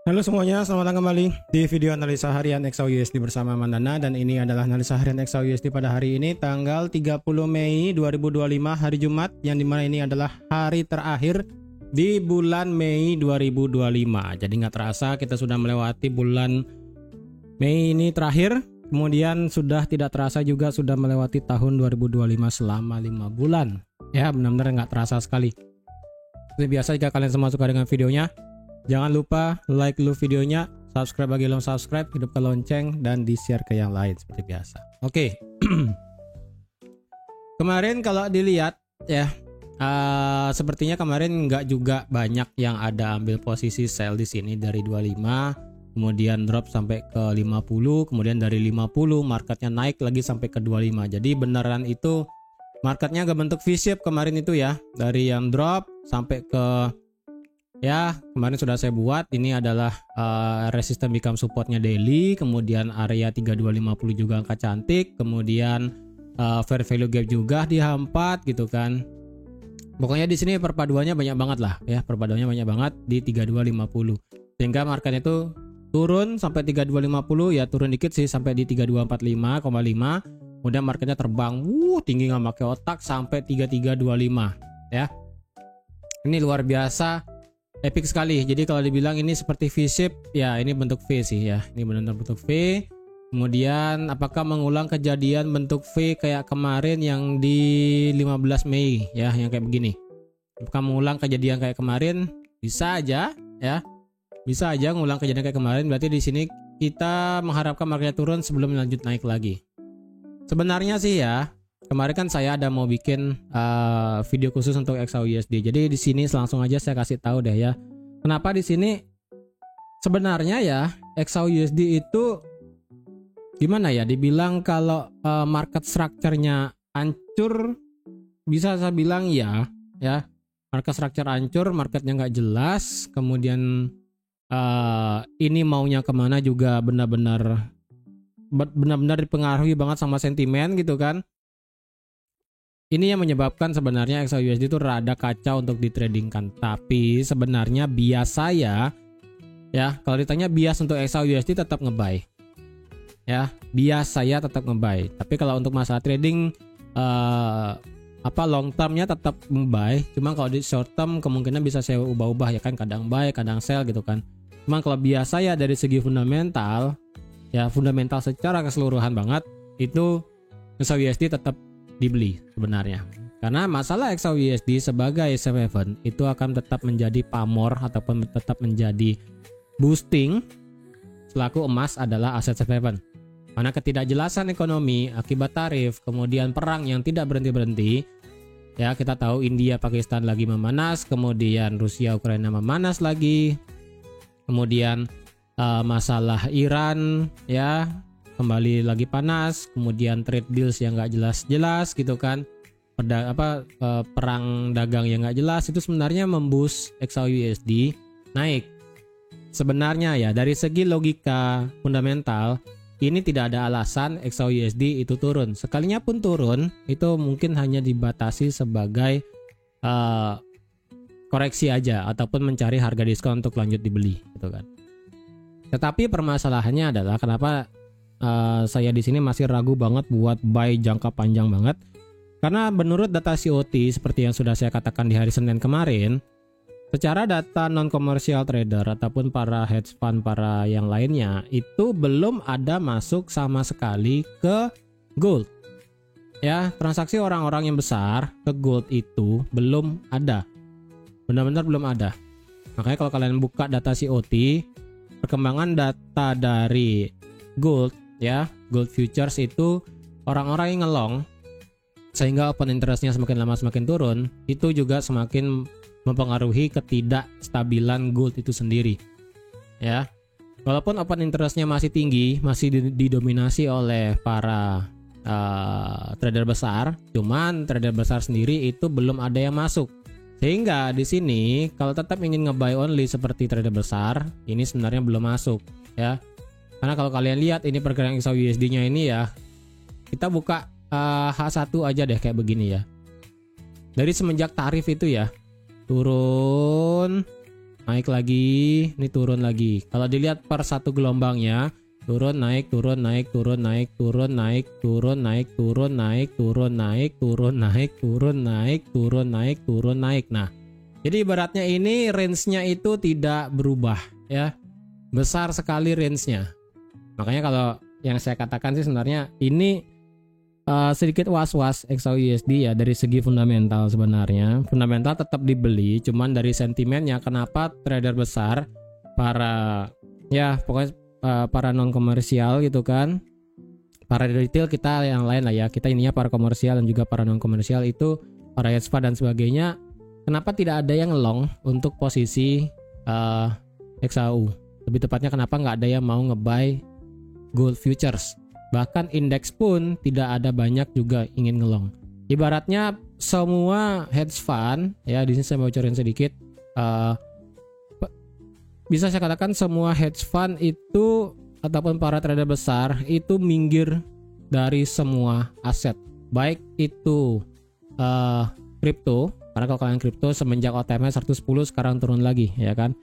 Halo semuanya, selamat datang kembali di video analisa harian XAUUSD bersama Mandana. Dan ini adalah analisa harian XAUUSD pada hari ini tanggal 30 Mei 2025 hari Jumat, yang dimana ini adalah hari terakhir di bulan Mei 2025. Jadi nggak terasa kita sudah melewati bulan Mei ini terakhir. Kemudian sudah tidak terasa juga sudah melewati tahun 2025 selama 5 bulan. Ya, benar-benar nggak terasa sekali. Seperti biasa, jika kalian semua suka dengan videonya, jangan lupa like dulu videonya, subscribe bagi belum subscribe, hidupkan lonceng, dan di-share ke yang lain seperti biasa. Oke. Kemarin kalau dilihat ya, sepertinya kemarin nggak juga banyak yang ada ambil posisi sell di sini dari 25, kemudian drop sampai ke 50, kemudian dari 50 marketnya naik lagi sampai ke 25. Jadi beneran itu marketnya gak bentuk V-shape kemarin itu ya, dari yang drop sampai ke, ya kemarin sudah saya buat, ini adalah resistance become supportnya daily, kemudian area 3250 juga angka cantik, kemudian fair value gap juga di H4 gitu kan. Pokoknya di sini perpaduannya banyak banget lah ya, perpaduannya banyak banget di 3250, sehingga marketnya itu turun sampai 3250 ya, turun dikit sih sampai di 3245,5. Kemudian marketnya terbang tinggi nggak pakai otak sampai 3325 ya. Ini luar biasa, epic sekali. Jadi kalau dibilang ini seperti V-shape, ya ini bentuk V sih ya. Ini benar-benar bentuk V. Kemudian apakah mengulang kejadian bentuk V kayak kemarin yang di 15 Mei ya, yang kayak begini? Apakah mengulang kejadian kayak kemarin? Bisa aja ya. Bisa aja ngulang kejadian kayak kemarin. Berarti di sini kita mengharapkan marketnya turun sebelum lanjut naik lagi. Sebenarnya sih ya, kemarin kan saya ada mau bikin video khusus untuk XAUUSD. Jadi di sini langsung aja saya kasih tahu deh ya. Kenapa di sini sebenarnya ya XAUUSD itu gimana ya? Dibilang kalau market structure-nya hancur, bisa saya bilang ya. Market structure hancur, marketnya nggak jelas. Kemudian ini maunya kemana juga benar-benar dipengaruhi banget sama sentimen gitu kan. Ini yang menyebabkan sebenarnya XAUUSD itu rada kacau untuk ditradingkan. Tapi sebenarnya bias saya ya, kalau ditanya bias untuk XAUUSD tetap nge-buy. Ya, bias saya tetap nge-buy. Tapi kalau untuk masalah trading long termnya tetap nge-buy. Cuma kalau di short term kemungkinan bisa saya ubah-ubah ya kan, kadang buy, kadang sell gitu kan. Cuma kalau bias saya dari segi fundamental ya, fundamental secara keseluruhan banget, itu XAUUSD tetap dibeli sebenarnya. Karena masalah XAUUSD sebagai safe haven itu akan tetap menjadi pamor ataupun tetap menjadi boosting selaku emas adalah aset safe haven. Karena ketidakjelasan ekonomi akibat tarif, kemudian perang yang tidak berhenti-berhenti. Ya, kita tahu India Pakistan lagi memanas, kemudian Rusia Ukraina memanas lagi. Kemudian masalah Iran ya kembali lagi panas, kemudian trade deals yang nggak jelas-jelas gitu kan, perang dagang yang nggak jelas, itu sebenarnya memboost XAUUSD naik. Sebenarnya ya dari segi logika fundamental ini tidak ada alasan XAUUSD itu turun. Sekalinya pun turun itu mungkin hanya dibatasi sebagai koreksi aja ataupun mencari harga diskon untuk lanjut dibeli gitu kan. Tetapi permasalahannya adalah kenapa saya di sini masih ragu banget buat buy jangka panjang banget. Karena menurut data COT seperti yang sudah saya katakan di hari Senin kemarin, secara data non-commercial trader ataupun para hedge fund, para yang lainnya, itu belum ada masuk sama sekali ke gold. Ya, transaksi orang-orang yang besar ke gold itu belum ada. Benar-benar belum ada. Makanya kalau kalian buka data COT, perkembangan data dari gold ya, gold futures itu orang-orang yang ngelong sehingga open interestnya semakin lama semakin turun, itu juga semakin mempengaruhi ketidakstabilan gold itu sendiri ya. Walaupun open interestnya masih tinggi, masih didominasi oleh para trader besar, cuman trader besar sendiri itu belum ada yang masuk. Sehingga di sini kalau tetap ingin nge-buy only seperti trader besar, ini sebenarnya belum masuk ya. Karena kalau kalian lihat ini pergerakan XAUUSD-nya ini ya, kita buka H1 aja deh kayak begini ya. Dari semenjak tarif itu ya, turun naik lagi, ini turun lagi. Kalau dilihat per satu gelombangnya, turun naik, turun naik, turun naik, turun naik, turun naik, turun naik, turun naik, turun naik, turun naik, turun naik, turun naik. Nah, jadi ibaratnya ini range-nya itu tidak berubah ya. Besar sekali range-nya. Makanya kalau yang saya katakan sih sebenarnya ini sedikit was-was XAUUSD ya dari segi fundamental sebenarnya. Fundamental tetap dibeli, cuman dari sentimennya kenapa trader besar, para ya pokoknya para non komersial gitu kan, para retail kita yang lain lah ya, kita ininya para komersial dan juga para non komersial itu para hedge fund dan sebagainya, kenapa tidak ada yang long untuk posisi XAU? Lebih tepatnya kenapa nggak ada yang mau nge-buy gold futures? Bahkan indeks pun tidak ada banyak juga ingin ngelong. Ibaratnya semua hedge fund ya, di sini saya bocorin sedikit. Bisa saya katakan semua hedge fund itu ataupun para trader besar itu minggir dari semua aset, baik itu kripto, karena kalau kalian kripto semenjak OTM 110 sekarang turun lagi ya kan.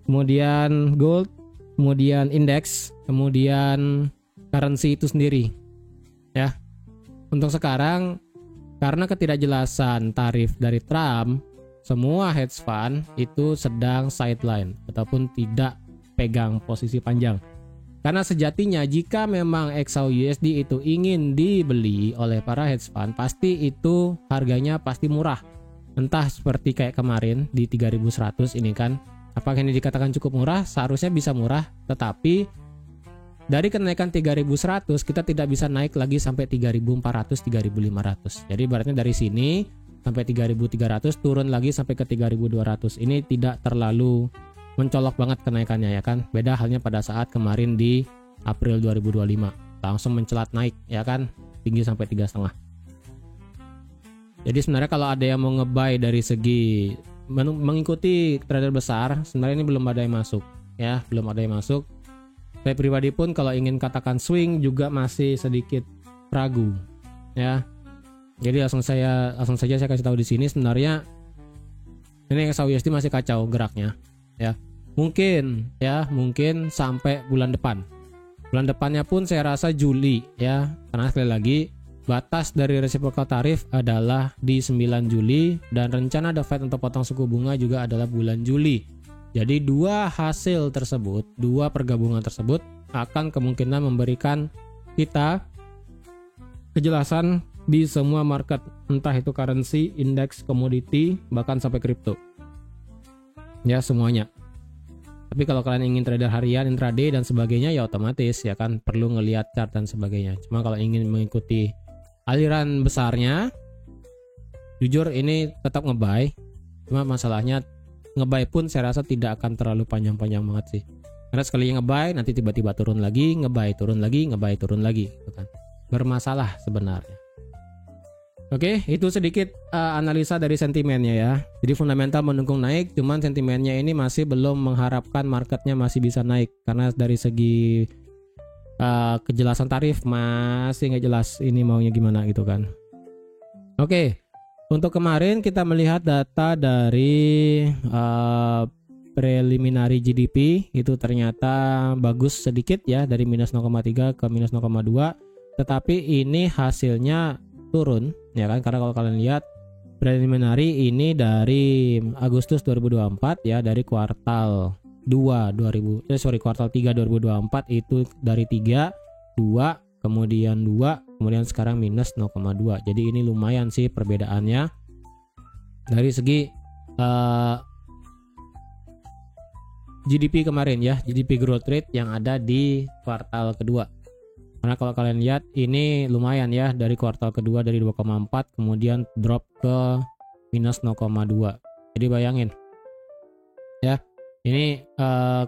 Kemudian gold, kemudian indeks, kemudian currency itu sendiri ya. Untuk sekarang karena ketidakjelasan tarif dari Trump, semua hedge fund itu sedang sideline ataupun tidak pegang posisi panjang. Karena sejatinya jika memang XAUUSD itu ingin dibeli oleh para hedge fund, pasti itu harganya pasti murah. Entah seperti kayak kemarin di 3100 ini kan. Apakah ini dikatakan cukup murah? Seharusnya bisa murah, tetapi dari kenaikan 3100 kita tidak bisa naik lagi sampai 3400, 3500. Jadi ibaratnya dari sini sampai 3300 turun lagi sampai ke 3200. Ini tidak terlalu mencolok banget kenaikannya ya kan. Beda halnya pada saat kemarin di April 2025. Langsung mencelat naik ya kan. Tinggi sampai 3,5. Jadi sebenarnya kalau ada yang mau nge-buy dari segi mengikuti trader besar, sebenarnya ini belum ada yang masuk ya, belum ada yang masuk. Saya pribadi pun kalau ingin katakan swing juga masih sedikit ragu ya. Jadi langsung saja saya kasih tahu di sini sebenarnya ini XAUUSD masih kacau geraknya ya. Mungkin sampai bulan depan. Bulan depannya pun saya rasa Juli ya. Karena sekali lagi batas dari reciprocal tarif adalah di 9 Juli dan rencana The Fed untuk potong suku bunga juga adalah bulan Juli. Jadi dua hasil tersebut, dua pergabungan tersebut akan kemungkinan memberikan kita kejelasan di semua market, entah itu currency, indeks, komoditi, bahkan sampai kripto. Ya semuanya. Tapi kalau kalian ingin trader harian, intraday dan sebagainya ya otomatis ya kan perlu ngelihat chart dan sebagainya. Cuma kalau ingin mengikuti aliran besarnya, jujur ini tetap nge-buy. Cuma masalahnya nge-buy pun saya rasa tidak akan terlalu panjang-panjang banget sih. Karena sekali nge-buy nanti tiba-tiba turun lagi, nge-buy turun lagi, nge-buy turun lagi gitu kan. Bermasalah sebenarnya. Oke, itu sedikit analisa dari sentimennya ya. Jadi fundamental mendukung naik, cuman sentimennya ini masih belum mengharapkan marketnya masih bisa naik karena dari segi kejelasan tarif masih nggak jelas ini maunya gimana gitu kan. Oke. Untuk kemarin kita melihat data dari preliminary GDP itu ternyata bagus sedikit ya dari minus 0,3 ke minus 0,2, tetapi ini hasilnya turun ya kan, karena kalau kalian lihat preliminary ini dari Agustus 2024 ya, dari kuartal 3 2024 itu dari 3, 2 kemudian 2, kemudian sekarang minus 0,2. Jadi ini lumayan sih perbedaannya dari segi GDP kemarin ya, GDP growth rate yang ada di kuartal kedua. Karena kalau kalian lihat ini lumayan ya, dari kuartal kedua dari 2,4 kemudian drop ke minus 0,2. Jadi bayangin ya, ini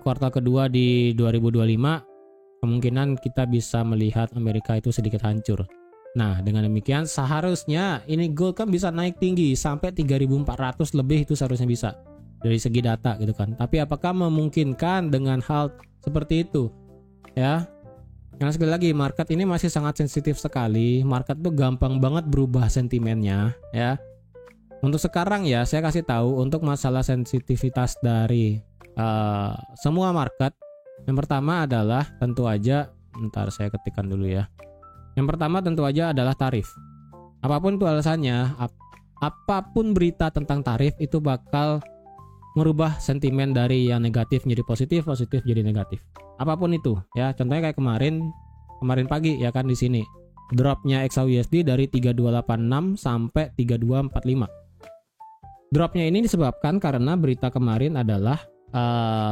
kuartal kedua di 2025 kemungkinan kita bisa melihat Amerika itu sedikit hancur. Nah, dengan demikian seharusnya ini gold kan bisa naik tinggi sampai 3.400 lebih, itu seharusnya bisa dari segi data gitu kan. Tapi apakah memungkinkan dengan hal seperti itu? Ya. Karena sekali lagi market ini masih sangat sensitif sekali. Market tuh gampang banget berubah sentimennya, ya. Untuk sekarang ya, saya kasih tahu untuk masalah sensitivitas dari semua market. Yang pertama adalah tentu aja, bentar saya ketikkan dulu ya. Yang pertama tentu aja adalah tarif. Apapun itu alasannya, apapun berita tentang tarif itu bakal merubah sentimen dari yang negatif menjadi positif, positif jadi negatif. Apapun itu, ya. Contohnya kayak kemarin pagi ya kan di sini. Dropnya XAUSD dari 3286 sampai 3245. Dropnya ini disebabkan karena berita kemarin adalah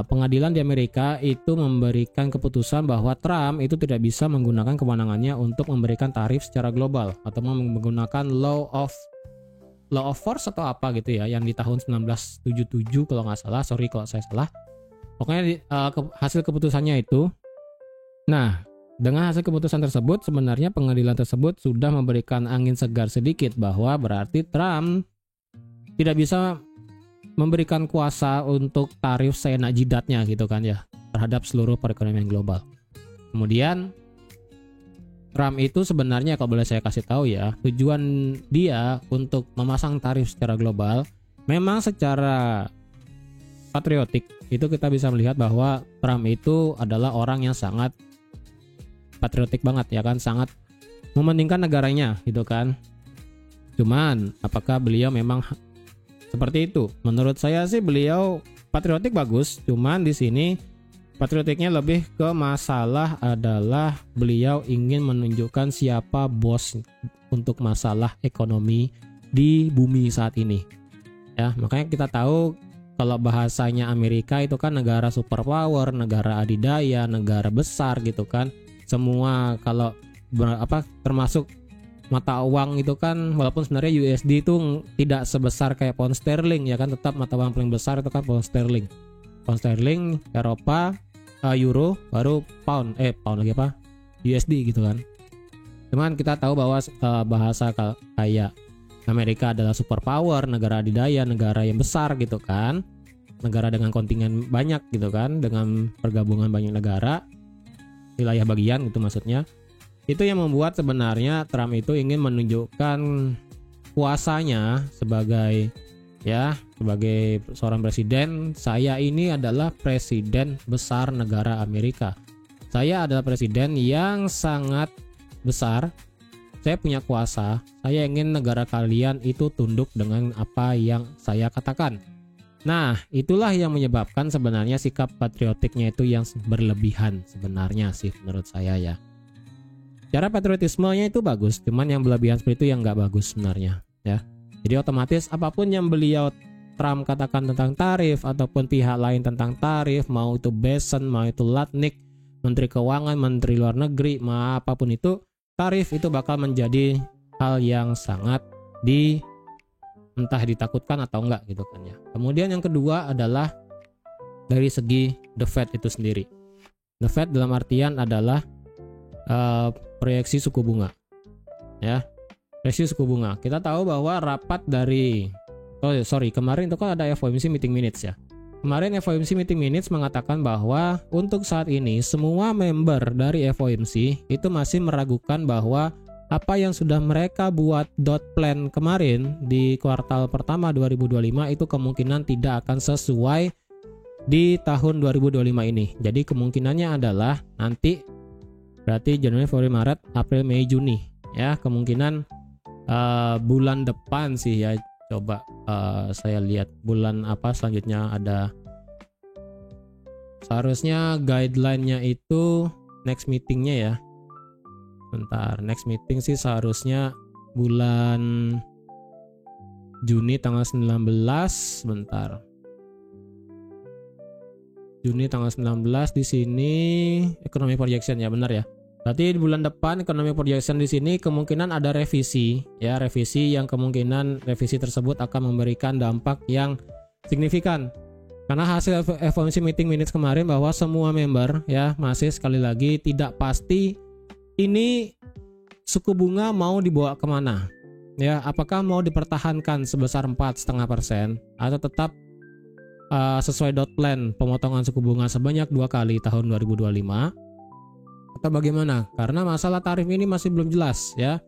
pengadilan di Amerika itu memberikan keputusan bahwa Trump itu tidak bisa menggunakan kewenangannya untuk memberikan tarif secara global atau menggunakan law of force atau apa gitu ya, yang di tahun 1977 kalau nggak salah, sorry kalau saya salah. Pokoknya hasil keputusannya itu. Nah, dengan hasil keputusan tersebut sebenarnya pengadilan tersebut sudah memberikan angin segar sedikit bahwa berarti Trump tidak bisa memberikan kuasa untuk tarif seenak jidatnya gitu kan ya terhadap seluruh perekonomian global. Kemudian Trump itu sebenarnya kalau boleh saya kasih tahu ya, tujuan dia untuk memasang tarif secara global memang secara patriotik. Itu kita bisa melihat bahwa Trump itu adalah orang yang sangat patriotik banget ya kan, sangat mementingkan negaranya gitu kan. Cuman apakah beliau memang seperti itu? Menurut saya sih beliau patriotik bagus, cuman di sini patriotiknya lebih ke masalah adalah beliau ingin menunjukkan siapa bos untuk masalah ekonomi di bumi saat ini. Ya, makanya kita tahu kalau bahasanya Amerika itu kan negara superpower, negara adidaya, negara besar gitu kan. Semua kalau termasuk mata uang itu kan, walaupun sebenarnya USD itu tidak sebesar kayak pound sterling ya kan, tetap mata uang paling besar itu kan pound sterling. Pound sterling, Eropa, euro, baru pound lagi apa? USD gitu kan. Cuman kita tahu bahwa bahasa kayak Amerika adalah superpower, negara adidaya, negara yang besar gitu kan. Negara dengan kontingen banyak gitu kan, dengan pergabungan banyak negara, wilayah bagian gitu maksudnya. Itu yang membuat sebenarnya Trump itu ingin menunjukkan kuasanya sebagai seorang presiden. Saya ini adalah presiden besar negara Amerika. Saya adalah presiden yang sangat besar. Saya punya kuasa. Saya ingin negara kalian itu tunduk dengan apa yang saya katakan. Nah, itulah yang menyebabkan sebenarnya sikap patriotiknya itu yang berlebihan sebenarnya sih menurut saya ya. Cara patriotismenya itu bagus, cuman yang berlebihan seperti itu yang nggak bagus sebenarnya ya. Jadi otomatis apapun yang beliau Trump katakan tentang tarif ataupun pihak lain tentang tarif, mau itu Besen, mau itu Lutnick, Menteri Keuangan, Menteri Luar Negeri, apapun itu, tarif itu bakal menjadi hal yang sangat entah ditakutkan atau enggak gitu kan ya. Kemudian yang kedua adalah dari segi The Fed itu sendiri. The Fed dalam artian adalah proyeksi suku bunga ya, proyeksi suku bunga. Kita tahu bahwa rapat dari kemarin itu kan ada FOMC meeting minutes ya. Kemarin FOMC meeting minutes mengatakan bahwa untuk saat ini semua member dari FOMC itu masih meragukan bahwa apa yang sudah mereka buat dot plan kemarin di kuartal pertama 2025 itu kemungkinan tidak akan sesuai di tahun 2025 ini. Jadi kemungkinannya adalah nanti berarti Januari, Februari, Maret, April, Mei, Juni ya, kemungkinan bulan depan sih ya. Coba saya lihat bulan apa selanjutnya ada, seharusnya guideline-nya itu next meeting-nya ya. Bentar, next meeting sih seharusnya bulan Juni tanggal 19, bentar. Juni tanggal 19 di sini economy projection ya, benar ya. Berarti di bulan depan economy projection di sini kemungkinan ada revisi ya, revisi yang kemungkinan revisi tersebut akan memberikan dampak yang signifikan. Karena hasil FOMC meeting minutes kemarin bahwa semua member ya masih sekali lagi tidak pasti ini suku bunga mau dibawa kemana ya, apakah mau dipertahankan sebesar 4,5% atau tetap sesuai dot plan pemotongan suku bunga sebanyak 2 kali tahun 2025 atau bagaimana? Karena masalah tarif ini masih belum jelas ya.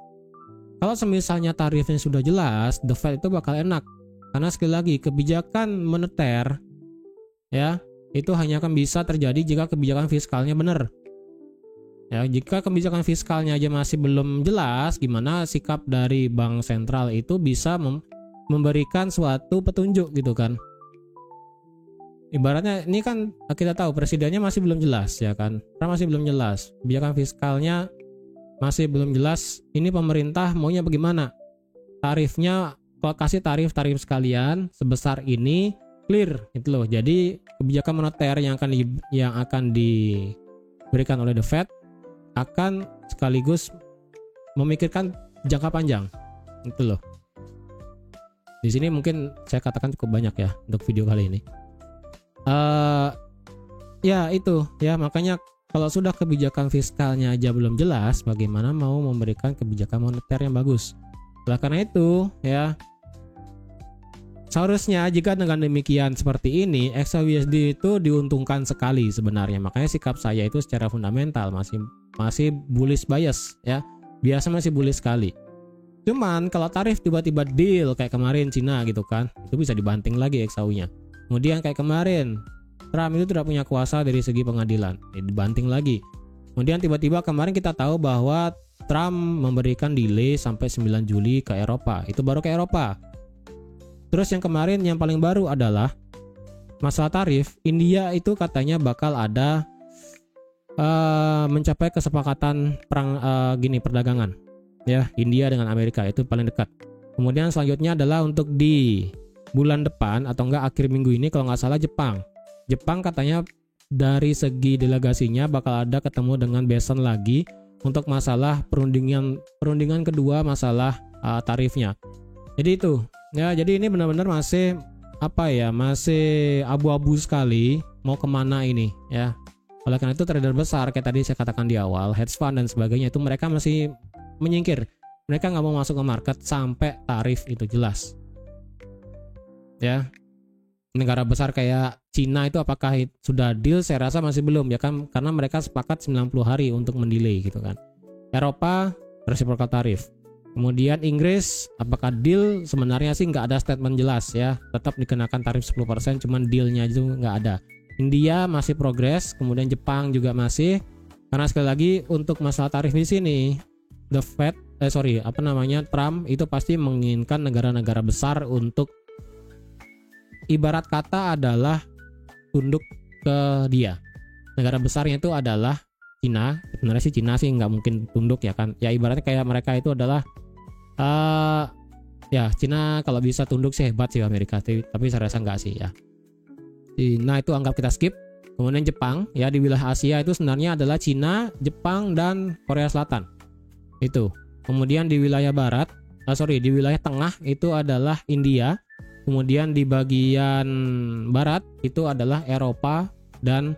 Kalau semisalnya tarifnya sudah jelas, The Fed itu bakal enak. Karena sekali lagi kebijakan moneter ya, itu hanya akan bisa terjadi jika kebijakan fiskalnya benar. Ya, jika kebijakan fiskalnya aja masih belum jelas, gimana sikap dari bank sentral itu bisa memberikan suatu petunjuk gitu kan. Ibaratnya ini kan kita tahu presidennya masih belum jelas ya kan. Karena masih belum jelas. Kebijakan fiskalnya masih belum jelas. Ini pemerintah maunya bagaimana? Tarifnya kalau kasih tarif sekalian sebesar ini clear gitu loh. Jadi kebijakan moneter yang akan diberikan oleh The Fed akan sekaligus memikirkan jangka panjang. Itu loh. Di sini mungkin saya katakan cukup banyak ya untuk video kali ini. Ya itu ya, makanya kalau sudah kebijakan fiskalnya aja belum jelas, bagaimana mau memberikan kebijakan moneter yang bagus. Oleh karena itu ya, seharusnya jika dengan demikian seperti ini, XAUUSD itu diuntungkan sekali sebenarnya. Makanya sikap saya itu secara fundamental masih bullish bias ya, biasa masih bullish sekali. Cuman kalau tarif tiba-tiba deal kayak kemarin Cina gitu kan, itu bisa dibanting lagi XAU-nya. Kemudian kayak kemarin Trump itu tidak punya kuasa dari segi pengadilan, dibanting lagi. Kemudian tiba-tiba kemarin kita tahu bahwa Trump memberikan delay sampai 9 Juli ke Eropa. Itu baru ke Eropa. Terus yang kemarin yang paling baru adalah masalah tarif. India itu katanya bakal ada mencapai kesepakatan perdagangan. Ya, India dengan Amerika itu paling dekat. Kemudian selanjutnya adalah untuk di bulan depan atau enggak akhir minggu ini kalau nggak salah Jepang katanya dari segi delegasinya bakal ada ketemu dengan Bison lagi untuk masalah perundingan kedua masalah tarifnya. Jadi itu ya, jadi ini benar-benar masih masih abu-abu sekali mau kemana ini ya. Oleh karena itu trader besar kayak tadi saya katakan di awal, hedge fund dan sebagainya itu mereka masih menyingkir. Mereka nggak mau masuk ke market sampai tarif itu jelas. Ya, negara besar kayak Cina itu apakah sudah deal? Saya rasa masih belum ya kan, karena mereka sepakat 90 hari untuk mendelay gitu kan. Eropa reciprocal tarif. Kemudian Inggris apakah deal? Sebenarnya sih nggak ada statement jelas ya, tetap dikenakan tarif 10%, cuman dealnya itu nggak ada. India masih progres, kemudian Jepang juga masih, karena sekali lagi untuk masalah tarif di sini The Fed Trump itu pasti menginginkan negara-negara besar untuk ibarat kata adalah tunduk ke dia. Negara besarnya itu adalah Cina. Sebenarnya sih Cina sih nggak mungkin tunduk ya kan. Ya ibaratnya kayak mereka itu adalah ya Cina kalau bisa tunduk sih hebat sih Amerika. Tapi saya rasa nggak sih ya. Cina itu anggap kita skip. Kemudian Jepang ya, di wilayah Asia itu sebenarnya adalah Cina, Jepang dan Korea Selatan. Itu. Kemudian di wilayah di wilayah tengah itu adalah India. Kemudian di bagian barat itu adalah Eropa dan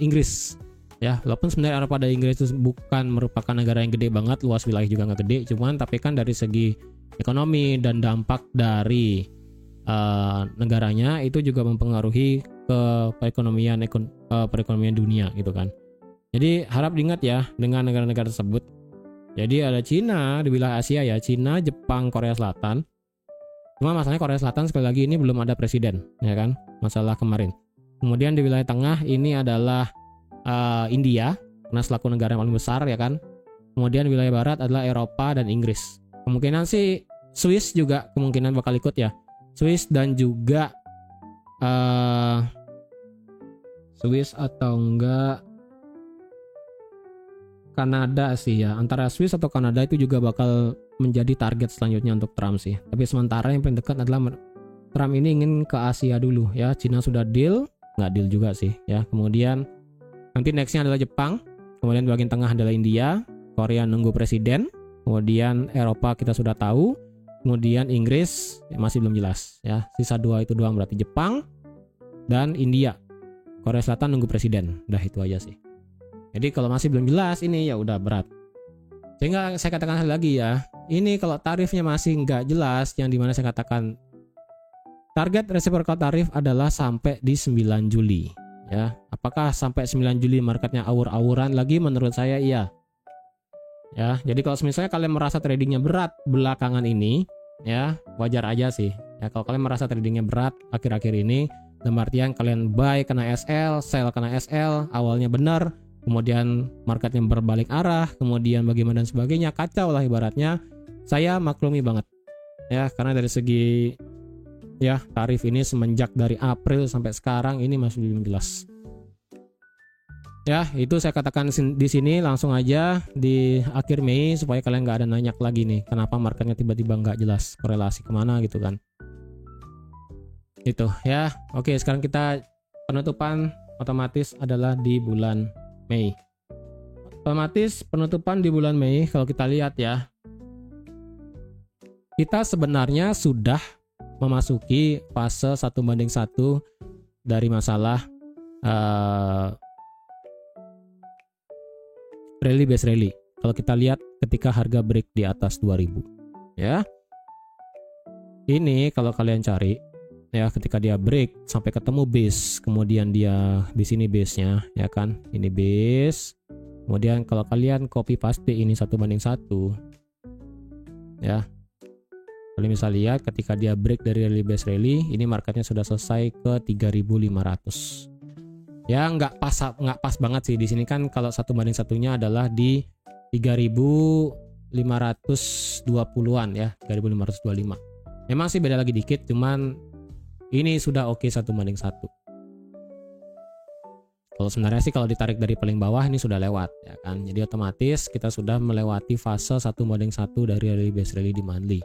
Inggris. Ya, walaupun sebenarnya Eropa dan Inggris itu bukan merupakan negara yang gede banget, luas wilayah juga nggak gede, cuman tapi kan dari segi ekonomi dan dampak dari negaranya itu juga mempengaruhi ke perekonomian dunia gitu kan. Jadi harap diingat ya dengan negara-negara tersebut. Jadi ada Cina di wilayah Asia ya, Cina, Jepang, Korea Selatan. Cuma masalahnya Korea Selatan sekali lagi ini belum ada presiden, ya kan? Masalah kemarin. Kemudian di wilayah tengah ini adalah India, karena selaku negara yang paling besar, ya kan? Kemudian di wilayah barat adalah Eropa dan Inggris. Kemungkinan sih Swiss juga kemungkinan bakal ikut ya. Swiss dan juga Swiss atau enggak Kanada sih ya. Antara Swiss atau Kanada itu juga bakal menjadi target selanjutnya untuk Trump sih. Tapi sementara yang paling dekat adalah Trump ini ingin ke Asia dulu ya. Cina sudah deal, nggak deal juga sih ya. Kemudian nanti nextnya adalah Jepang. Kemudian bagian tengah adalah India. Korea nunggu presiden. Kemudian Eropa kita sudah tahu. Kemudian Inggris masih belum jelas ya. Sisa dua itu doang berarti Jepang dan India. Korea Selatan nunggu presiden. Udah itu aja sih. Jadi kalau masih belum jelas ini ya udah berat. Sehingga saya katakan lagi ya, ini kalau tarifnya masih nggak jelas, yang dimana saya katakan target reciprocal tarif adalah sampai di 9 Juli. Ya, apakah sampai 9 Juli marketnya awur-awuran lagi? Menurut saya iya. Ya, jadi kalau misalnya kalian merasa tradingnya berat belakangan ini, ya wajar aja sih. Ya, kalau kalian merasa tradingnya berat akhir-akhir ini, dalam artian kalian buy kena SL, sell kena SL, awalnya benar, kemudian marketnya berbalik arah, kemudian bagaimana dan sebagainya, kacau lah ibaratnya. Saya maklumi banget ya, karena dari segi ya tarif ini semenjak dari April sampai sekarang ini masih belum jelas. Ya, itu saya katakan di sini langsung aja di akhir Mei supaya kalian nggak ada nanya lagi nih kenapa marketnya tiba-tiba nggak jelas korelasi kemana gitu kan. Itu ya. Oke, sekarang kita penutupan otomatis adalah di bulan Mei. Otomatis penutupan di bulan Mei kalau kita lihat ya, kita sebenarnya sudah memasuki fase 1:1 dari masalah rally base rally. Kalau kita lihat ketika harga break di atas 2000 ya. Ini kalau kalian cari ya, ketika dia break sampai ketemu base, kemudian dia di sini base-nya ya kan. Ini base. Kemudian kalau kalian copy paste ini 1:1 ya. Kalian bisa lihat ketika dia break dari rally base rally, ini marketnya sudah selesai ke 3500. Ya nggak pas banget sih di sini kan, kalau 1:1-nya adalah di 3520-an ya, 3525. Memang sih beda lagi dikit, cuman ini sudah oke 1:1. Kalau sebenarnya sih kalau ditarik dari paling bawah ini sudah lewat ya kan. Jadi otomatis kita sudah melewati fase 1:1 dari rally base rally di monthly.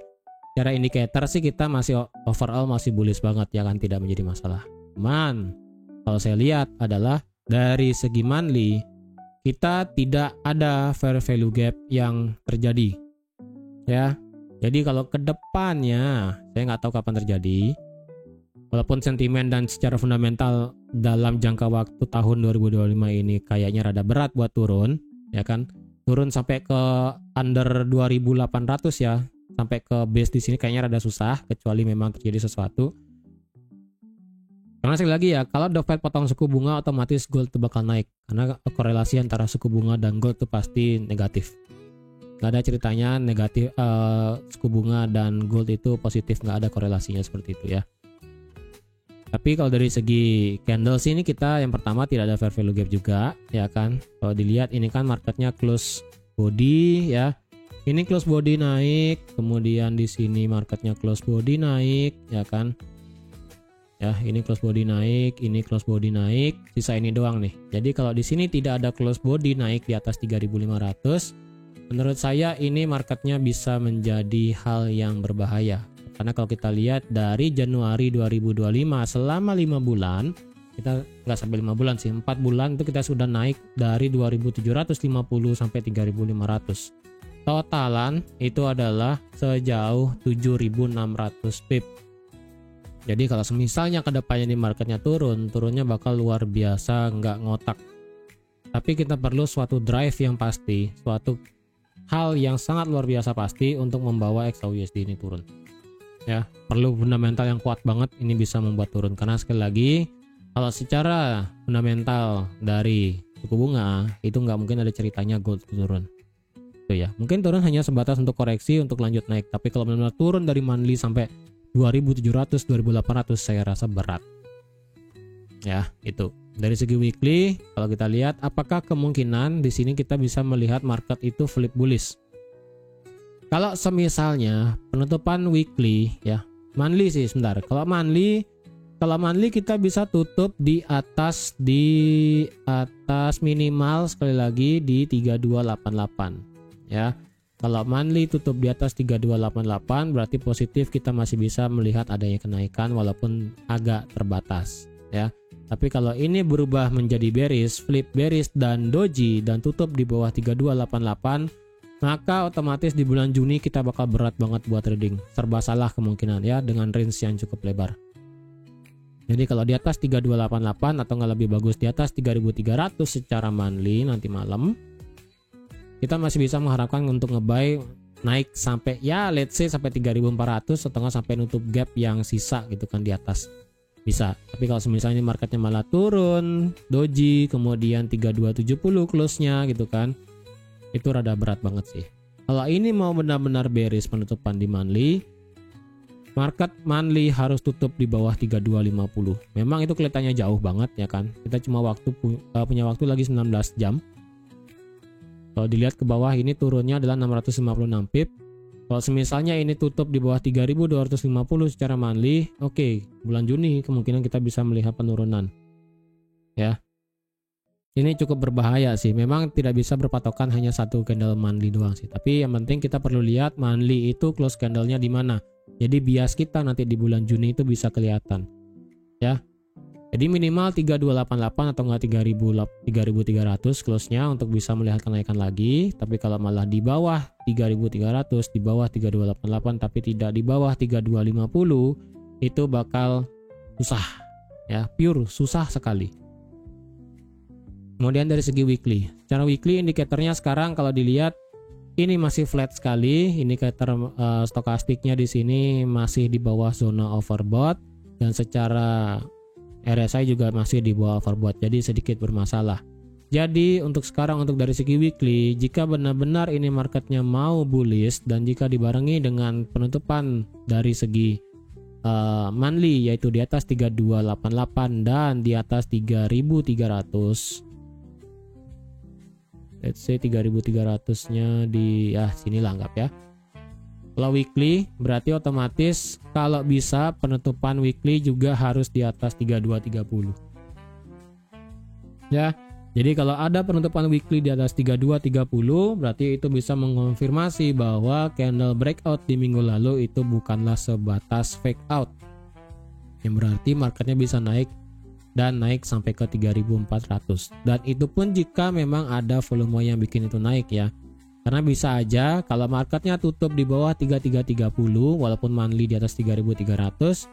Secara indikator sih kita masih overall masih bullish banget ya kan, tidak menjadi masalah. Cuman kalau saya lihat adalah dari segi monthly kita tidak ada fair value gap yang terjadi ya. Jadi kalau ke depannya saya nggak tahu kapan terjadi, walaupun sentimen dan secara fundamental dalam jangka waktu tahun 2025 ini kayaknya rada berat buat turun ya kan, turun sampai ke under 2800 ya, sampai ke base di sini kayaknya rada susah kecuali memang terjadi sesuatu. Karena sekali lagi ya, kalau The Fed potong suku bunga otomatis gold itu bakal naik, karena korelasi antara suku bunga dan gold itu pasti negatif. Nggak ada ceritanya negatif suku bunga dan gold itu positif, nggak ada korelasinya seperti itu ya. Tapi kalau dari segi candles ini kita yang pertama tidak ada fair value gap juga ya kan. Kalau dilihat ini kan marketnya close body ya. Ini close body naik, kemudian di sini marketnya close body naik ya kan. Ya, ini close body naik, ini close body naik, sisa ini doang nih. Jadi kalau di sini tidak ada close body naik di atas 3500, menurut saya ini marketnya bisa menjadi hal yang berbahaya. Karena kalau kita lihat dari Januari 2025 selama 5 bulan, kita nggak sampai 5 bulan sih, 4 bulan itu kita sudah naik dari 2750 sampai 3500. Totalan itu adalah sejauh 7600 pip. Jadi kalau misalnya kedepannya di marketnya turunnya bakal luar biasa, nggak ngotak. Tapi kita perlu suatu drive yang pasti, suatu hal yang sangat luar biasa pasti untuk membawa XAUUSD ini turun. Ya, perlu fundamental yang kuat banget ini bisa membuat turun. Karena sekali lagi, kalau secara fundamental dari suku bunga itu nggak mungkin ada ceritanya gold turun. Itu ya, mungkin turun hanya sebatas untuk koreksi untuk lanjut naik. Tapi kalau benar-benar turun dari monthly sampai 2700, 2800 saya rasa berat. Ya, itu. Dari segi weekly, kalau kita lihat apakah kemungkinan di sini kita bisa melihat market itu flip bullish. Kalau semisalnya penutupan weekly ya, monthly sih sebentar. Kalau monthly kita bisa tutup di atas minimal sekali lagi di 3288 ya. Kalau monthly tutup di atas 3288 berarti positif, kita masih bisa melihat adanya kenaikan walaupun agak terbatas ya. Tapi kalau ini berubah menjadi bearish, flip bearish dan doji dan tutup di bawah 3288, maka otomatis di bulan Juni kita bakal berat banget buat trading. Serba salah kemungkinan ya, dengan range yang cukup lebar. Jadi kalau di atas 3288 atau nggak lebih bagus di atas 3300 secara monthly nanti malam, kita masih bisa mengharapkan untuk ngebuy naik sampai ya let's say sampai 3400 atau nggak sampai nutup gap yang sisa gitu kan di atas. Bisa. Tapi kalau misalnya marketnya malah turun, doji, kemudian 3270 close-nya gitu kan, itu rada berat banget sih. Kalau ini mau benar-benar bearish penutupan di monthly, market monthly harus tutup di bawah 3250. Memang itu kelihatannya jauh banget ya kan. Kita cuma punya waktu lagi 19 jam. Kalau dilihat ke bawah ini turunnya adalah 656 pip. Kalau misalnya ini tutup di bawah 3250 secara monthly, oke, bulan Juni kemungkinan kita bisa melihat penurunan. Ya. Ini cukup berbahaya sih. Memang tidak bisa berpatokan hanya satu candle monthly doang sih. Tapi yang penting kita perlu lihat monthly itu close candle-nya di mana. Jadi bias kita nanti di bulan Juni itu bisa kelihatan. Ya. Jadi minimal 3288 atau enggak 3300 close-nya untuk bisa melihat kenaikan lagi. Tapi kalau malah di bawah 3300, di bawah 3288 tapi tidak di bawah 3250, itu bakal susah. Ya, pure susah sekali. Kemudian dari segi weekly. Secara weekly indikatornya sekarang kalau dilihat ini masih flat sekali. Indikator stokastiknya di sini masih di bawah zona overbought dan secara RSI juga masih di bawah overbought, jadi sedikit bermasalah. Jadi untuk sekarang untuk dari segi weekly, jika benar-benar ini marketnya mau bullish dan jika dibarengi dengan penutupan dari segi monthly yaitu di atas 3288 dan di atas 3300, let's say 3300 nya di sinilah anggap ya. Kalau weekly berarti otomatis kalau bisa penutupan weekly juga harus di atas 3230. Ya. Jadi kalau ada penutupan weekly di atas 3230 berarti itu bisa mengonfirmasi bahwa candle breakout di minggu lalu itu bukanlah sebatas fake out. Yang berarti marketnya bisa naik dan naik sampai ke 3400. Dan itu pun jika memang ada volume yang bikin itu naik ya. Karena bisa aja kalau marketnya tutup di bawah 3330 walaupun monthly di atas 3300,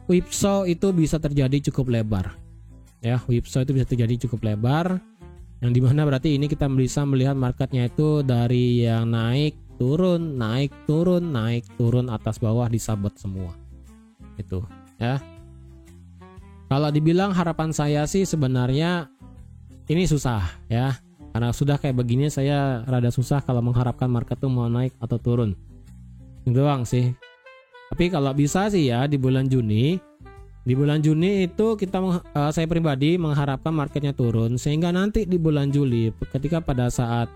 whipsaw itu bisa terjadi cukup lebar. Ya, whipsaw itu bisa terjadi cukup lebar yang dimana berarti ini kita bisa melihat marketnya itu dari yang naik turun, naik turun, naik turun, atas bawah disabet semua. Itu ya. Kalau dibilang harapan saya sih sebenarnya ini susah ya. Karena sudah kayak begini saya rada susah kalau mengharapkan market tuh mau naik atau turun. Itu doang sih. Tapi kalau bisa sih ya di bulan Juni itu saya pribadi mengharapkan marketnya turun sehingga nanti di bulan Juli ketika pada saat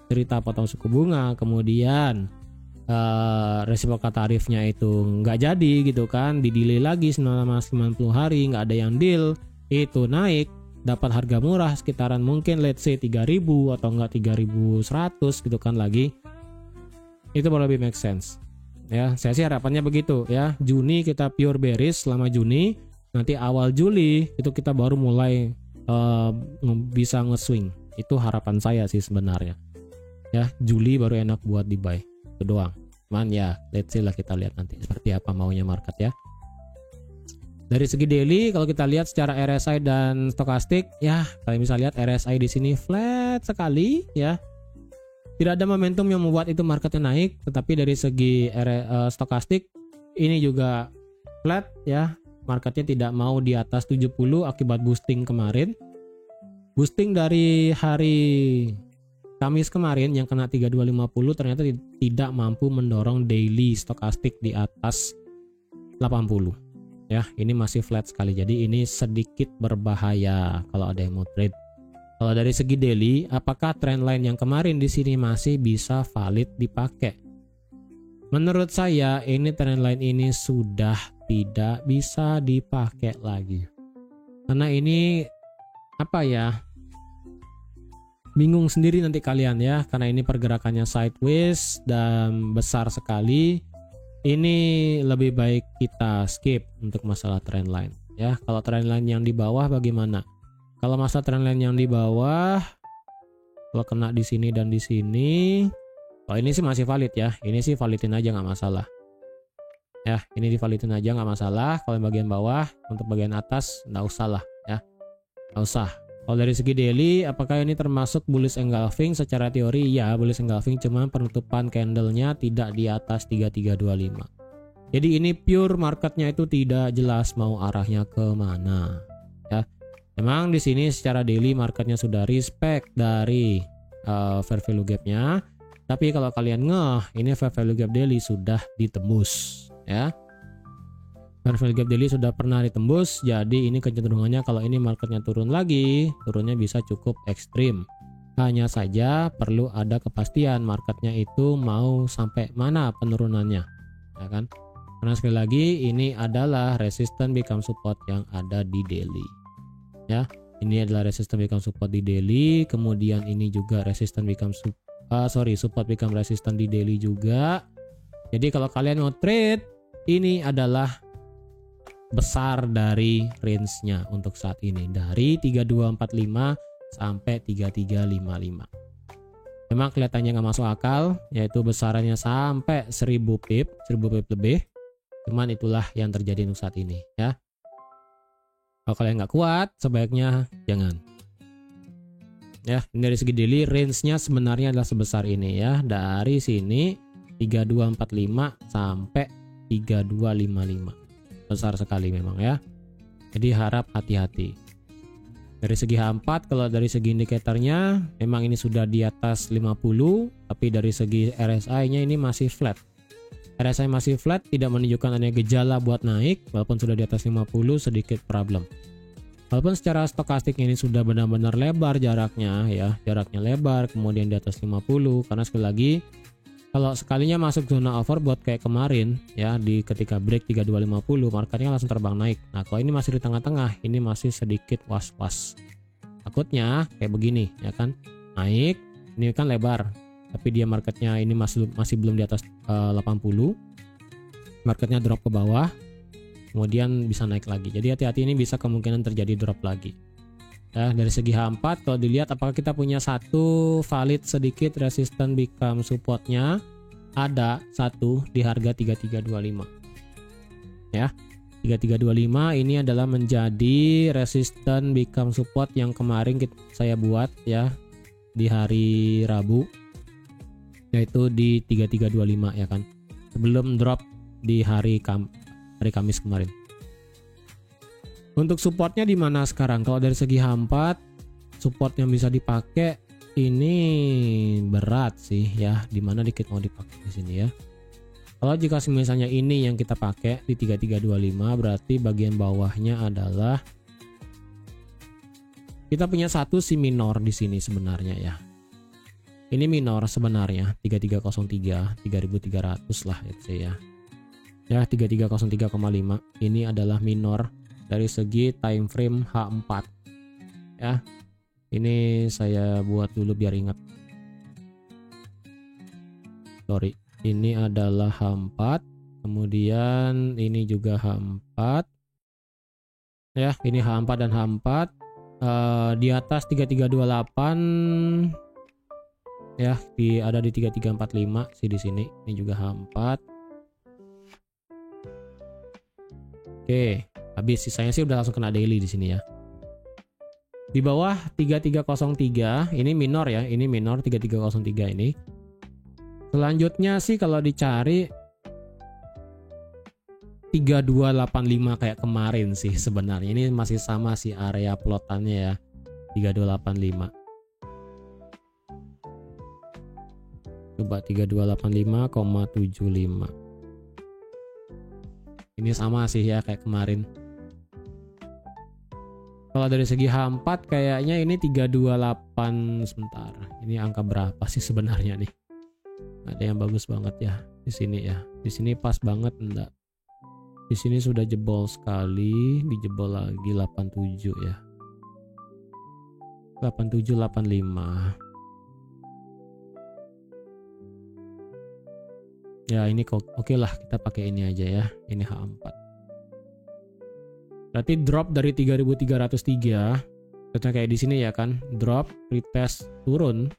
cerita potong suku bunga kemudian resiprokal tarifnya itu nggak jadi gitu kan, di-delay lagi selama 90 hari nggak ada yang deal, itu naik dapat harga murah sekitaran mungkin let's say 3000 atau enggak 3100 gitu kan lagi, itu baru lebih make sense ya. Saya sih harapannya begitu ya. Juni kita pure bearish selama Juni, nanti awal Juli itu kita baru mulai bisa nge-swing. Itu harapan saya sih sebenarnya ya. Juli baru enak buat di buy, itu doang. Man ya let's see lah, kita lihat nanti seperti apa maunya market ya. Dari segi daily kalau kita lihat secara RSI dan stokastik ya, kalian bisa lihat RSI di sini flat sekali ya. Tidak ada momentum yang membuat itu marketnya naik, tetapi dari segi stokastik ini juga flat ya. Marketnya tidak mau di atas 70 akibat boosting kemarin. Boosting dari hari Kamis kemarin yang kena 3250 ternyata tidak mampu mendorong daily stokastik di atas 80. Ya, ini masih flat sekali. Jadi ini sedikit berbahaya kalau ada yang mau trade. Kalau dari segi daily, apakah trendline yang kemarin di sini masih bisa valid dipakai? Menurut saya ini trendline ini sudah tidak bisa dipakai lagi. Karena ini apa ya? Bingung sendiri nanti kalian ya, karena ini pergerakannya sideways dan besar sekali. Ini lebih baik kita skip untuk masalah trendline ya. Kalau trendline yang di bawah bagaimana? Kalau masalah trendline yang di bawah, kalau kena di sini dan di sini, oh ini sih masih valid ya. Ini sih validin aja nggak masalah. Ya, ini divalidin aja nggak masalah. Kalau yang bagian bawah, untuk bagian atas nggak usah lah ya, nggak usah. Kalau dari segi daily, apakah ini termasuk bullish engulfing? Secara teori ya bullish engulfing, cuma penutupan candlenya tidak di atas 3325. Jadi ini pure marketnya itu tidak jelas mau arahnya ke mana ya. Memang di sini secara daily marketnya sudah respect dari fair value gap-nya. Tapi kalau kalian ini fair value gap daily sudah ditembus ya. Dan value gap daily sudah pernah ditembus, jadi ini kecenderungannya kalau ini marketnya turun lagi, turunnya bisa cukup ekstrim. Hanya saja perlu ada kepastian marketnya itu mau sampai mana penurunannya, ya kan? Karena sekali lagi ini adalah resistance become support yang ada di daily, ya. Ini adalah resistance become support di daily, kemudian ini juga resistance become support become resistance di daily juga. Jadi kalau kalian mau trade, ini adalah besar dari range-nya untuk saat ini, dari 3245 sampai 3355. Memang kelihatannya nggak masuk akal, yaitu besarannya sampai 1000 pip lebih. Cuman itulah yang terjadi untuk saat ini, ya. Kalau kalian nggak kuat, sebaiknya jangan. Ya, ini dari segi daily range-nya sebenarnya adalah sebesar ini, ya. Dari sini 3245 sampai 3255. Besar sekali memang, ya. Jadi harap hati-hati. Dari segi H4, kalau dari segi indikatornya memang ini sudah di atas 50, tapi dari segi RSI-nya ini masih flat. RSI masih flat, tidak menunjukkan adanya gejala buat naik, walaupun sudah di atas 50 sedikit problem. Walaupun secara stokastik ini sudah benar-benar lebar jaraknya, ya, jaraknya lebar, kemudian di atas 50, karena sekali lagi kalau sekalinya masuk zona overbought kayak kemarin, ya, di ketika break 3250, marketnya langsung terbang naik. Nah, kalau ini masih di tengah-tengah, ini masih sedikit was-was. Takutnya kayak begini, ya kan, naik, ini kan lebar, tapi dia marketnya ini masih belum di atas 80, marketnya drop ke bawah, kemudian bisa naik lagi. Jadi hati-hati, ini bisa kemungkinan terjadi drop lagi. Ya, dari segi H4 kalau dilihat apakah kita punya satu valid sedikit resistance become supportnya, ada satu di harga 3325, ya. 3325 ini adalah menjadi resistance become support yang kemarin saya buat, ya, di hari Rabu, yaitu di 3325, ya kan, sebelum drop di hari Kamis kemarin. Untuk supportnya di mana sekarang? Kalau dari segi H4, support yang bisa dipakai ini berat sih, ya. Di mana dikit mau dipakai di sini, ya. Kalau jika misalnya ini yang kita pakai di 3325, berarti bagian bawahnya adalah kita punya satu si minor di sini sebenarnya, ya. Ini minor sebenarnya 3303, 3300 lah itu, ya. Ya, 3303,5 ini adalah minor dari segi time frame H4, ya. Ini saya buat dulu biar ingat. Sorry, ini adalah H4, kemudian ini juga H4, ya. Ini H4 dan H4 di atas 3328, ya, ada di 3345 sih di sini. Ini juga H4. Oke, habis, sisanya sih udah langsung kena daily di sini, ya. Di bawah 3303 ini minor, ya. Ini minor 3303 ini. Selanjutnya sih kalau dicari 3285 kayak kemarin sih sebenarnya. Ini masih sama sih area plotannya, ya. 3285. Coba 3285,75. Ini sama sih, ya, kayak kemarin. Kalau dari segi H4 kayaknya ini 328, sebentar. Ini angka berapa sih sebenarnya nih? Ada yang bagus banget, ya, di sini, ya. Di sini pas banget enggak? Di sini sudah jebol sekali, dijebol lagi 87, ya. 8785. Ya, ini oke lah, kita pakai ini aja, ya. Ini H4. Berarti drop dari 3303, contohnya kayak di sini, ya kan, drop, retest, turun.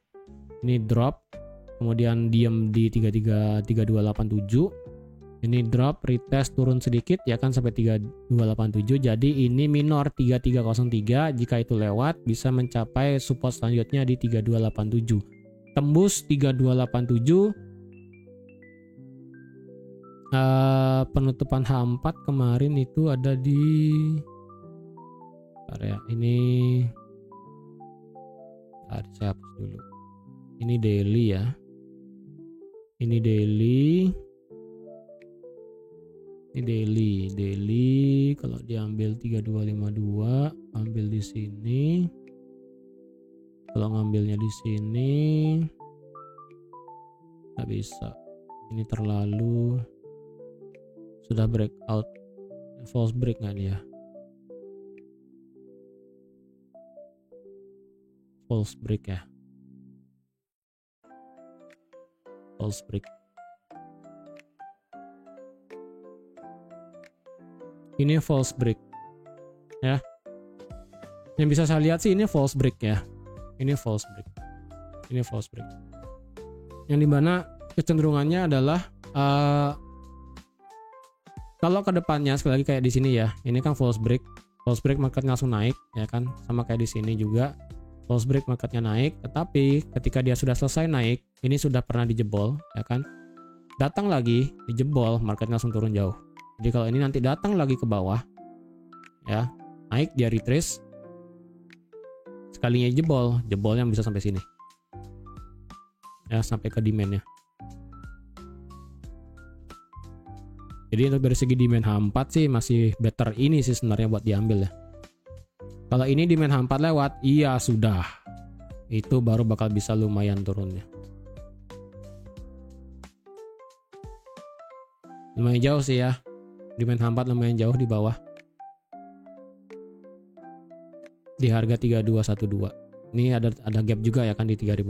Ini drop, kemudian diem di 3287. Ini drop, retest, turun sedikit, ya kan, sampai 3287. Jadi ini minor 3303. Jika itu lewat, bisa mencapai support selanjutnya di 3287. Tembus 3287. Penutupan H4 kemarin itu ada di area ini. Saya hapus dulu. Ini daily, ya. Ini daily. Ini daily kalau diambil 3252, ambil di sini. Kalau ngambilnya di sini nggak bisa. Ini terlalu sudah breakout, false break nggak nih ya? False break ya. False break. Ini false break ya. Yang bisa saya lihat sih ini false break ya. Ini false break. Ini false break. Yang dimana kecenderungannya adalah kalau ke depannya sekali lagi kayak di sini ya. Ini kan false break. False break marketnya langsung naik ya kan. Sama kayak di sini juga. False break marketnya naik, tetapi ketika dia sudah selesai naik, ini sudah pernah dijebol ya kan. Datang lagi dijebol, marketnya langsung turun jauh. Jadi kalau ini nanti datang lagi ke bawah, ya naik dia retrace, sekalinya jebolnya bisa sampai sini, ya sampai ke demandnya. Jadi untuk dari segi demand H4 sih masih better ini sih sebenarnya buat diambil ya. Kalau ini demand H4 lewat, iya sudah, itu baru bakal bisa lumayan turunnya. Lumayan jauh sih ya. Demand H4 lumayan jauh di bawah. Di harga 3212. Ini ada gap juga ya kan di 3200.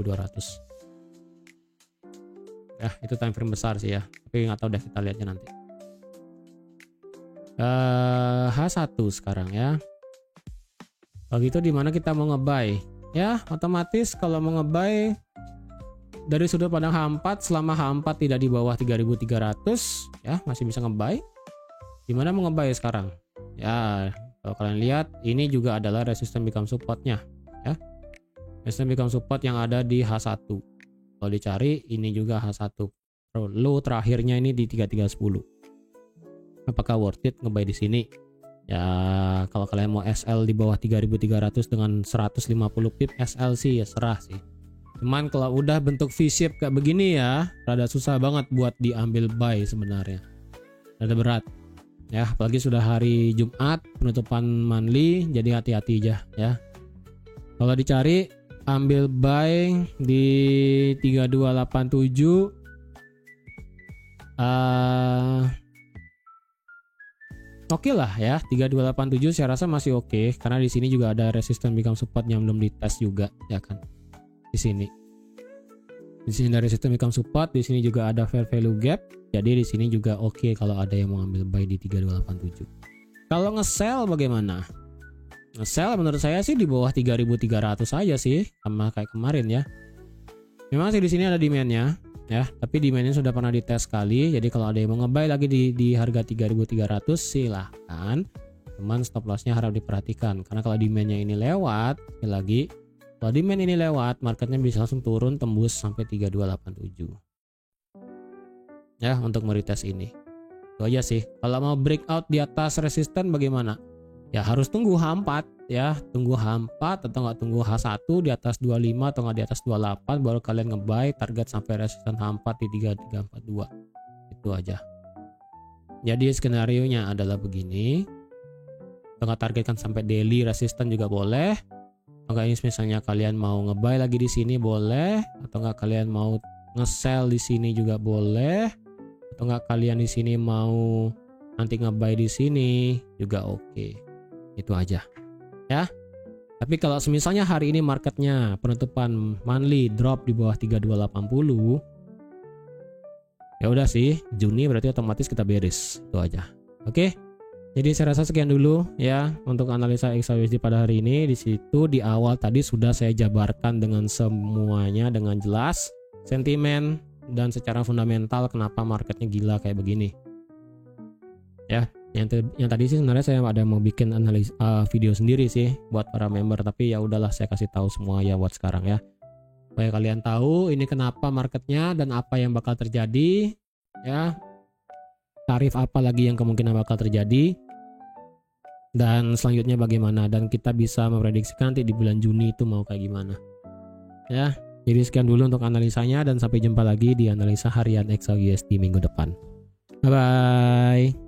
Ya, itu time frame besar sih ya. Tapi nggak tahu deh, kita lihatnya nanti. H1 sekarang ya. Kalau gitu di mana kita mau nge-buy? Ya, otomatis kalau mau nge-buy dari sudut pandang H4, selama H4 tidak di bawah 3300 ya, masih bisa nge-buy. Gimana mau nge-buy sekarang? Ya, kalau kalian lihat ini juga adalah resistance become supportnya ya. Resistance become support yang ada di H1. Kalau dicari ini juga H1. Low terakhirnya ini di 3310. Apakah worth it nge-buy di sini? Ya, kalau kalian mau SL di bawah 3300 dengan 150 pip SL sih ya serah sih. Cuman kalau udah bentuk V-shape kayak begini ya, rada susah banget buat diambil buy sebenarnya. Rada berat. Ya, apalagi sudah hari Jumat, penutupan monthly, jadi hati-hati aja ya. Kalau dicari ambil buy di 3287 oke lah ya, 3287 saya rasa masih oke karena di sini juga ada resistance become support yang belum dites juga ya kan. Di sini ada resistance become support, di sini juga ada fair value gap. Jadi di sini juga oke kalau ada yang mau ambil buy di 3287. Kalau nge-sell bagaimana? Nge-sell menurut saya sih di bawah 3300 aja sih, sama kayak kemarin ya. Memang sih di sini ada demand-nya ya, tapi demand-nya sudah pernah dites sekali. Jadi kalau ada yang mau nge-buy lagi di harga 3300 silahkan. Cuman stop loss-nya harap diperhatikan karena kalau demand-nya ini lewat, sekali lagi kalau demand ini lewat, marketnya bisa langsung turun tembus sampai 3287. Ya, untuk meretest ini. Itu aja sih. Kalau mau breakout di atas resisten bagaimana? Ya harus tunggu H4 ya, tunggu H4 atau nggak tunggu H1 di atas 25 atau nggak di atas 28 baru kalian nge-buy target sampai resisten H4 di 3342. Itu aja. Jadi skenario-nya adalah begini. Tengah targetkan sampai daily resisten juga boleh. Atau ini misalnya kalian mau nge-buy lagi di sini boleh, atau nggak kalian mau nge-sell di sini juga boleh, atau nggak kalian di sini mau nanti nge-buy di sini juga oke. Itu aja ya. Tapi kalau misalnya hari ini marketnya penutupan monthly drop di bawah 3280, ya udah sih Juni berarti otomatis kita beres. Itu aja. Oke. Jadi saya rasa sekian dulu ya untuk analisa XAUSD pada hari ini. Di situ di awal tadi sudah saya jabarkan dengan semuanya dengan jelas, sentimen dan secara fundamental kenapa marketnya gila kayak begini. Ya, yang tadi sih sebenarnya saya ada mau bikin analisa video sendiri sih buat para member, tapi ya udahlah saya kasih tahu semua ya buat sekarang ya. Supaya kalian tahu ini kenapa marketnya dan apa yang bakal terjadi ya. Tarif apa lagi yang kemungkinan bakal terjadi. Dan selanjutnya bagaimana, dan kita bisa memprediksikan nanti di bulan Juni itu mau kayak gimana ya. Jadi sekian dulu untuk analisanya dan sampai jumpa lagi di analisa harian XAUSD minggu depan. Bye bye.